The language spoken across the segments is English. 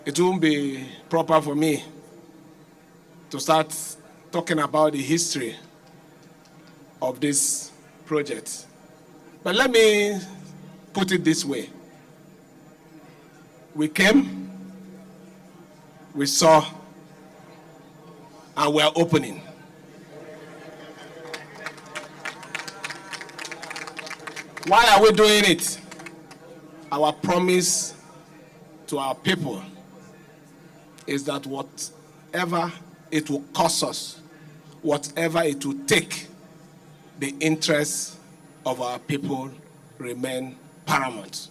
It won't be proper for me to start talking about the history of this project. But let me put it this way. We came, we saw, and we are opening. Why are we doing it? Our promise to our people is that whatever it will cost us, whatever it will take, the interests of our people remain paramount.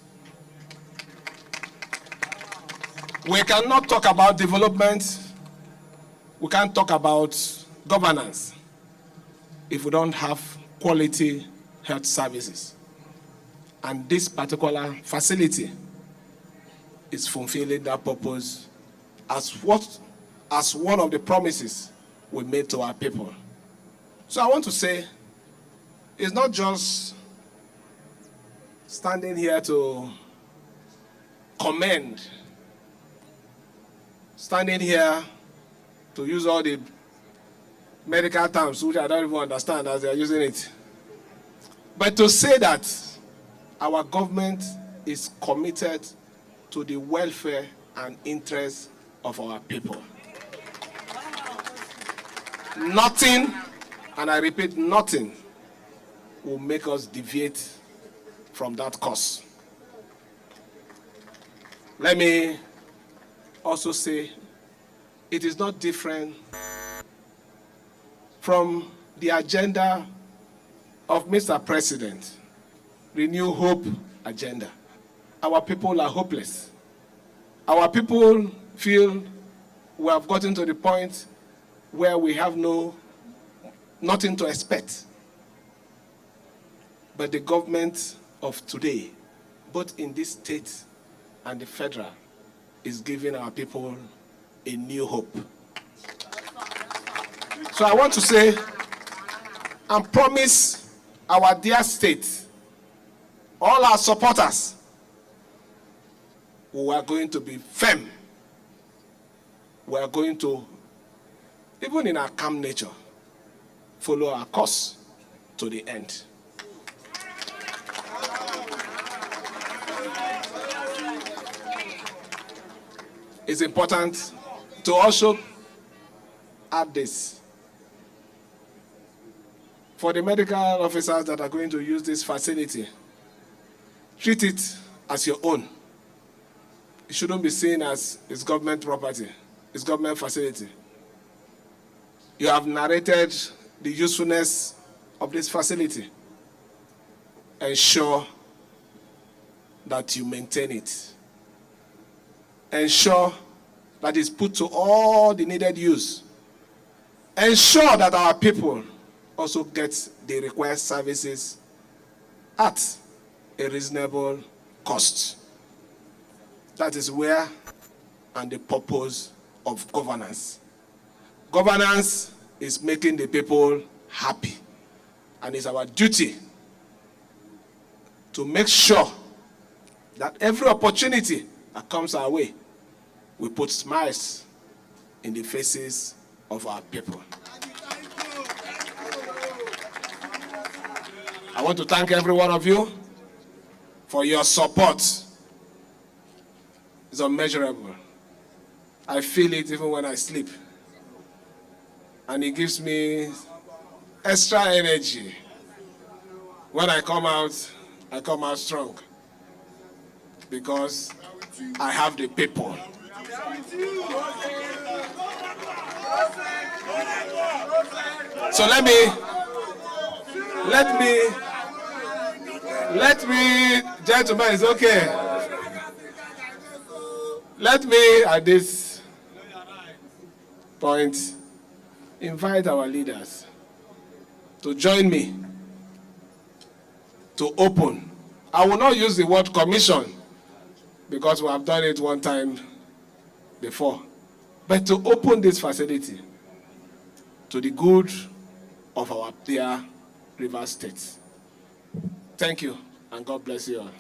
We cannot talk about development, we can't talk about governance if we don't have quality health services. And this particular facility is fulfilling that purpose as one of the promises we made to our people. So I want to say, it's not just standing here to commend, standing here to use all the medical terms which I don't even understand as they're using it, but to say that our government is committed to the welfare and interests of our people. Nothing, and I repeat, nothing will make us deviate from that course. Let me also say, it is not different from the agenda of Mr. President, Renew Hope agenda. Our people are hopeless. Our people feel we have gotten to the point where we have nothing to expect. But the government of today, both in this state and the federal, is giving our people a new hope. So I want to say and promise our dear state, all our supporters, we are going to be firm. We are going to, even in our calm nature, follow our course to the end. It's important to also add this. For the medical officers that are going to use this facility, treat it as your own. It shouldn't be seen as it's government property, it's government facility. You have narrated the usefulness of this facility. Ensure that you maintain it. Ensure that it's put to all the needed use. Ensure that our people also get the required services at a reasonable cost. That is where and the purpose of governance. Governance is making the people happy, and it's our duty to make sure that every opportunity that comes our way, we put smiles in the faces of our people. I want to thank every one of you for your support. It's unmeasurable. I feel it even when I sleep. And it gives me extra energy. When I come out strong. Because I have the people. So let me, gentlemen, it's okay. Let me, at this point, invite our leaders to join me to open. I will not use the word commission because we have done it one time before, but to open this facility to the good of our dear River State. Thank you, and God bless you all.